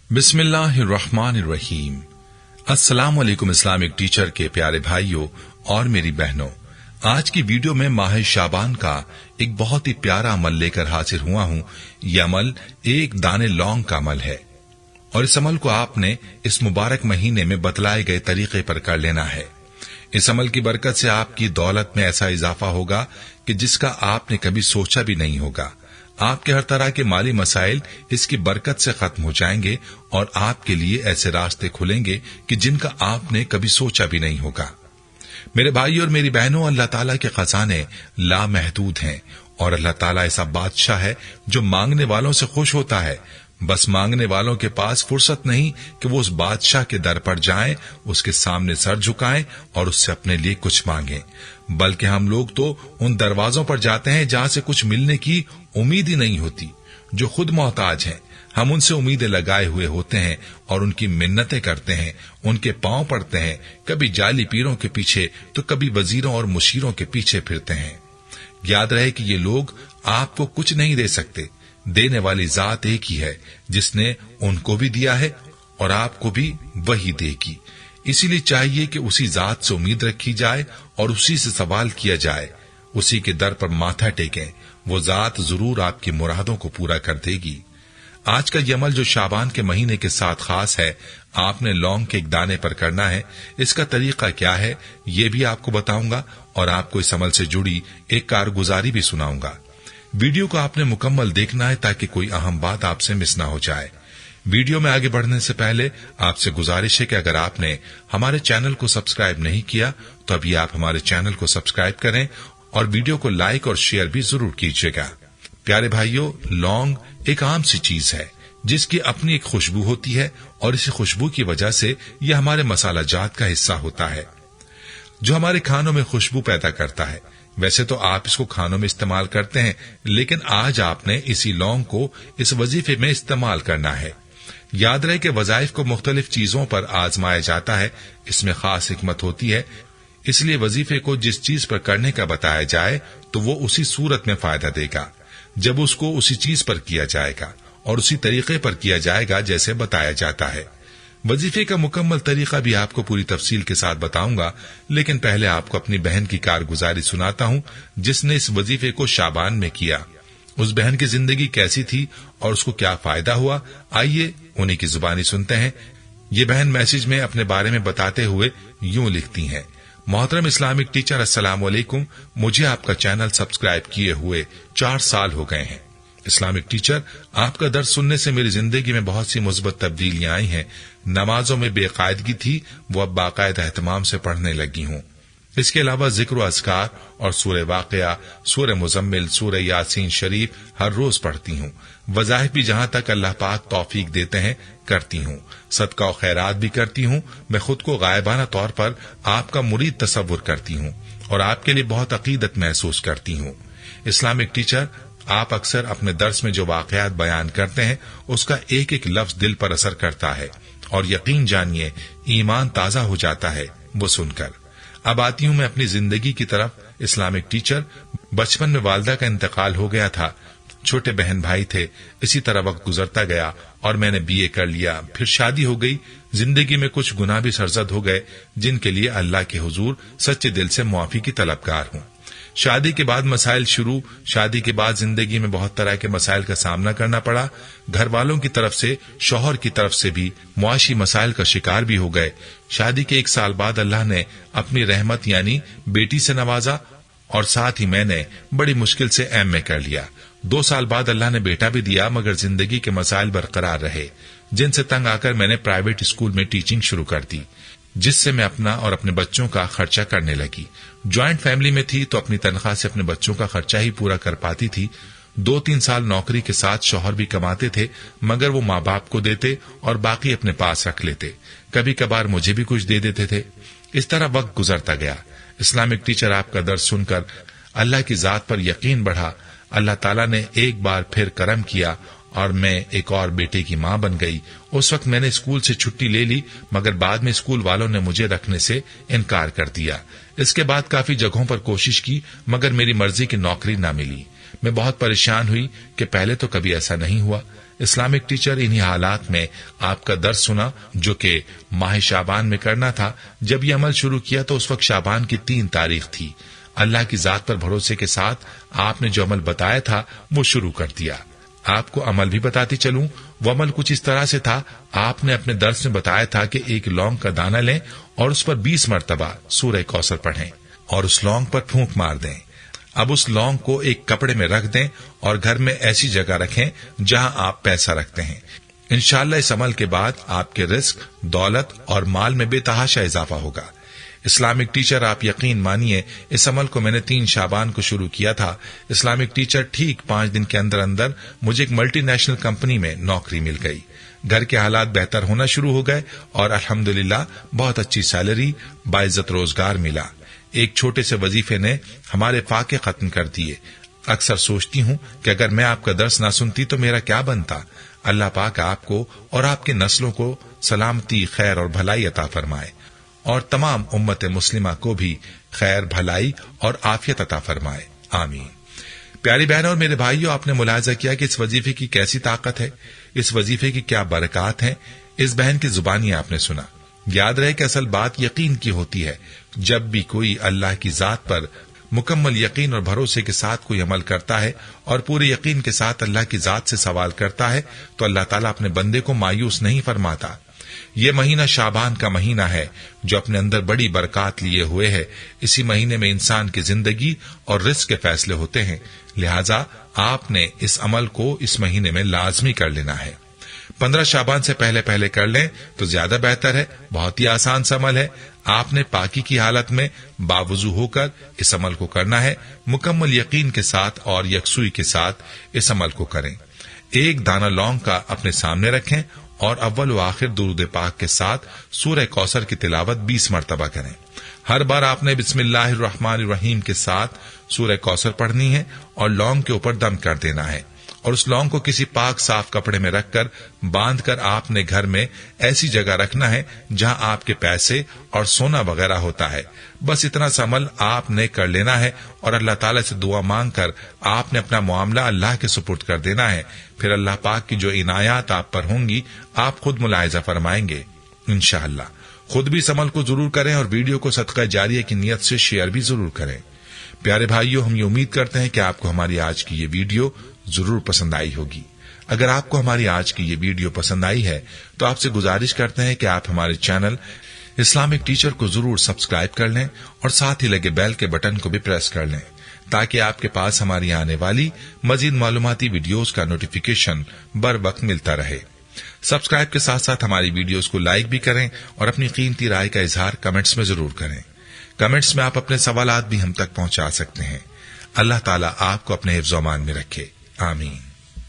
बिस्मिल्लाहिर्रहमानिर्रहीम। अस्सलाम वालेकुम इस्लामिक टीचर के प्यारे भाइयों और मेरी बहनों, आज की वीडियो में माह शाबान का एक बहुत ही प्यारा अमल लेकर हाजिर हुआ हूँ। यह अमल एक दाने लौंग का अमल है और इस अमल को आपने इस मुबारक महीने में बतलाए गए तरीके पर कर लेना है। इस अमल की बरकत से आपकी दौलत में ऐसा इजाफा होगा कि जिसका आपने कभी सोचा भी नहीं होगा। आपके हर तरह के माली मसाइल इसकी बरकत से खत्म हो जाएंगे और आपके लिए ऐसे रास्ते खुलेंगे कि जिनका आपने कभी सोचा भी नहीं होगा। मेरे भाई और मेरी बहनों, अल्लाह ताला के खजाने लामहदूद हैं और अल्लाह ताला ऐसा बादशाह है जो मांगने वालों से खुश होता है। बस मांगने वालों के पास फुर्सत नहीं कि वो उस बादशाह के दर पर जाएं, उसके सामने सर झुकाएं और उससे अपने लिए कुछ मांगें, बल्कि हम लोग तो उन दरवाजों पर जाते हैं जहां से कुछ मिलने की उम्मीद ही नहीं होती। जो खुद मोहताज हैं, हम उनसे उम्मीदें लगाए हुए होते हैं और उनकी मिन्नतें करते हैं, उनके पांव पड़ते हैं, कभी जाली पीरों के पीछे तो कभी वजीरों और मुशीरों के पीछे फिरते हैं। याद रहे कि ये लोग आपको कुछ नहीं दे सकते। देने वाली जात एक ही है जिसने उनको भी दिया है और आपको भी वही देगी। इसीलिए चाहिए कि उसी जात से उम्मीद रखी जाए और उसी से सवाल किया जाए। उसी के दर पर माथा टेकें, वो जात जरूर आपकी मुरादों को पूरा कर देगी। आज का ये अमल जो शाबान के महीने के साथ खास है, आपने लौंग के एक दाने पर करना है। इसका तरीका क्या है ये भी आपको बताऊंगा और आपको इस अमल से जुड़ी एक कारगुजारी भी सुनाऊंगा। वीडियो को आपने मुकम्मल देखना है ताकि कोई अहम बात आपसे मिस ना हो जाए। वीडियो में आगे बढ़ने से पहले आपसे गुजारिश है कि अगर आपने हमारे चैनल को सब्सक्राइब नहीं किया तो अभी आप हमारे चैनल को सब्सक्राइब करें और वीडियो को लाइक और शेयर भी जरूर कीजिएगा। प्यारे भाइयों, लौंग एक आम सी चीज है जिसकी अपनी एक खुशबू होती है और इसी खुशबू की वजह से यह हमारे मसाला जात का हिस्सा होता है जो हमारे खानों में खुशबू पैदा करता है। वैसे तो आप इसको खानों में इस्तेमाल करते हैं, लेकिन आज आपने इसी लौंग को इस वजीफे में इस्तेमाल करना है। याद रहे कि वजाइफ को मुख्तलिफ चीजों पर आजमाया जाता है, इसमें खास हिकमत होती है। इसलिए वजीफे को जिस चीज पर करने का बताया जाए तो वो उसी सूरत में फायदा देगा जब उसको उसी चीज पर किया जाएगा और उसी तरीके पर किया जाएगा जैसे बताया जाता है। वजीफे का मुकम्मल तरीका भी आपको पूरी तफसील के साथ बताऊंगा, लेकिन पहले आपको अपनी बहन की कारगुजारी सुनाता हूं जिसने इस वजीफे को शाबान में किया। उस बहन की जिंदगी कैसी थी और उसको क्या फायदा हुआ, आइए उन्हीं की जुबानी सुनते हैं। ये बहन मैसेज में अपने बारे में बताते हुए यूं लिखती हैं। मोहतरम इस्लामिक टीचर, अस्सलाम वालेकुम। मुझे आपका चैनल सब्सक्राइब किए हुए 4 साल हो गए हैं। इस्लामिक टीचर, आपका दर्स सुनने से मेरी जिंदगी में बहुत सी मुस्बत तब्दीलियां आई हैं। नमाजों में बेकायदगी थी, वो अब बाकायदा एहतमाम से पढ़ने लगी हूँ। इसके अलावा जिक्र अस्कार और सूरह वाक़िया, सूरह मुज़म्मिल, सूरह यासीन शरीफ हर रोज पढ़ती हूँ। वज़ाइफ भी जहाँ तक अल्लाह पाक तौफीक देते हैं करती हूँ। सदका और खैरात भी करती हूँ। मैं खुद को गायबाना तौर पर आपका मुरीद तसव्वुर करती हूँ और आपके लिए बहुत अकीदत महसूस करती हूँ। इस्लामिक टीचर, आप अक्सर अपने दर्स में जो वाक़यात बयान करते हैं उसका एक एक लफ्ज दिल पर असर करता है और यकीन जानिए ईमान ताजा हो जाता है वो सुनकर। अब आती हूँ मैं अपनी जिंदगी की तरफ। इस्लामिक टीचर, बचपन में वालिदा का इंतकाल हो गया था। छोटे बहन भाई थे। इसी तरह वक्त गुजरता गया और मैंने बीए कर लिया। फिर शादी हो गई। जिंदगी में कुछ गुनाह भी सरजद हो गए जिनके लिए अल्लाह के हुजूर सच्चे दिल से मुआफी की तलबगार हूँ। शादी के बाद मसाइल शुरू। शादी के बाद जिंदगी में बहुत तरह के मसाइल का सामना करना पड़ा। घर वालों की तरफ से, शौहर की तरफ से भी मुआशी मसाइल का शिकार भी हो गए। शादी के 1 साल बाद अल्लाह ने अपनी रहमत यानी बेटी से नवाजा और साथ ही मैंने बड़ी मुश्किल से एमए कर लिया। 2 साल बाद अल्लाह ने बेटा भी दिया, मगर जिंदगी के मसाइल बरकरार रहे जिनसे तंग आकर मैंने प्राइवेट स्कूल में टीचिंग शुरू कर दी, जिससे मैं अपना और अपने बच्चों का खर्चा करने लगी। ज्वाइंट फैमिली में थी तो अपनी तनख्वाह से अपने बच्चों का खर्चा ही पूरा कर पाती थी। 2-3 साल नौकरी के साथ शौहर भी कमाते थे, मगर वो माँ बाप को देते और बाकी अपने पास रख लेते। कभी कभार मुझे भी कुछ दे देते थे। इस तरह वक्त गुजरता गया। इस्लामिक टीचर, आपका दर्स सुनकर अल्लाह की जात पर यकीन बढ़ा। अल्लाह ताला ने एक बार फिर करम किया और मैं एक और बेटे की मां बन गई। उस वक्त मैंने स्कूल से छुट्टी ले ली, मगर बाद में स्कूल वालों ने मुझे रखने से इनकार कर दिया। इसके बाद काफी जगहों पर कोशिश की, मगर मेरी मर्जी की नौकरी ना मिली। मैं बहुत परेशान हुई कि पहले तो कभी ऐसा नहीं हुआ। इस्लामिक टीचर इन्हीं हालात में आपका दर्स सुना जो कि माह शाबान में करना था। जब ये अमल शुरू किया तो उस वक्त शाबान की 3 तारीख थी। अल्लाह की जात पर भरोसे के साथ आपने जो अमल बताया था वो शुरू कर दिया। आपको अमल भी बताती चलूं, वो अमल कुछ इस तरह से था। आपने अपने दर्स में बताया था कि एक लौंग का दाना लें और उस पर 20 मरतबा सूरह कौसर पढ़ें और उस लौंग पर फूंक मार दें। अब उस लौंग को एक कपड़े में रख दें और घर में ऐसी जगह रखें जहां आप पैसा रखते हैं। इंशाअल्लाह इस अमल के बाद आपके रिस्क, दौलत और माल में बेतहाशा इजाफा होगा। इस्लामिक टीचर, आप यकीन मानिए इस अमल को मैंने 3 शाबान को शुरू किया था। इस्लामिक टीचर, ठीक 5 दिन के अंदर अंदर मुझे एक मल्टीनेशनल कंपनी में नौकरी मिल गई। घर के हालात बेहतर होना शुरू हो गए और अल्हम्दुलिल्लाह बहुत अच्छी सैलरी, बाइज्जत रोजगार मिला। एक छोटे से वजीफे ने हमारे फाके खत्म कर दिए। अक्सर सोचती हूँ कि अगर मैं आपका दर्स ना सुनती तो मेरा क्या बनता। अल्लाह पाक आपको और आपके नस्लों को सलामती, खैर और भलाई अता फरमाए और तमाम उम्मत मुस्लिमा को भी खैर, भलाई और आफियत अता फरमाए। आमीन। प्यारी बहनों और मेरे भाइयों, आपने मुलाहिजा किया कि इस वजीफे की कैसी ताकत है, इस वजीफे की क्या बरकत है। इस बहन की जुबानी आपने सुना। याद रहे कि असल बात यकीन की होती है। जब भी कोई अल्लाह की जात पर मुकम्मल यकीन और भरोसे के साथ कोई अमल करता है और पूरे यकीन के साथ अल्लाह की जात से सवाल करता है तो अल्लाह ताला अपने बंदे को मायूस नहीं फरमाता। ये महीना शाबान का महीना है जो अपने अंदर बड़ी बरकत लिए हुए है। इसी महीने में इंसान की जिंदगी और रिस्क के फैसले होते हैं। लिहाजा आपने इस अमल को इस महीने में लाजमी कर लेना है। 15 शाबान से पहले पहले कर लें तो ज्यादा बेहतर है। बहुत ही आसान सा अमल है। आपने पाकी की हालत में बावजू होकर इस अमल को करना है। मुकम्मल यकीन के साथ और यकसुई के साथ इस अमल को करें। एक दाना लौंग का अपने सामने रखें और अव्वल व आखिर दुरूद पाक के साथ सूरह कौसर की तिलावत 20 मरतबा करें। हर बार आपने बिस्मिल्लाहिर्रहमानिर्रहीम के साथ सूरह कौसर पढ़नी है और लौंग के ऊपर दम कर देना है और उस लौंग को किसी पाक साफ कपड़े में रखकर बांधकर आपने घर में ऐसी जगह रखना है जहां आपके पैसे और सोना वगैरह होता है। बस इतना सा अमल आपने कर लेना है और अल्लाह ताला से दुआ मांगकर आपने अपना मामला अल्लाह के सुपुर्द कर देना है। फिर अल्लाह पाक की जो इनायात आप पर होंगी आप खुद मुलाहिजा फरमाएंगे इंशाअल्लाह। खुद भी इस अमल को जरूर करें और वीडियो को सदका जारिया की नियत से शेयर भी जरूर करें। प्यारे भाइयों, हम ये उम्मीद करते हैं कि आपको हमारी आज की ये वीडियो जरूर पसंद आई होगी। अगर आपको हमारी आज की ये वीडियो पसंद आई है तो आपसे गुजारिश करते हैं कि आप हमारे चैनल इस्लामिक टीचर को जरूर सब्सक्राइब कर लें और साथ ही लगे बेल के बटन को भी प्रेस कर लें ताकि आपके पास हमारी आने वाली मजीद मालूमाती वीडियोस का नोटिफिकेशन बर वक्त मिलता रहे। सब्सक्राइब के साथ साथ हमारी वीडियोस को लाइक भी करें और अपनी कीमती राय का इजहार कमेंट्स में जरूर करें। कमेंट्स में आप अपने सवालात भी हम तक पहुंचा सकते हैं। अल्लाह ताला आपको अपने हिफ्ज़-ओ-अमान में रखे। आमीन।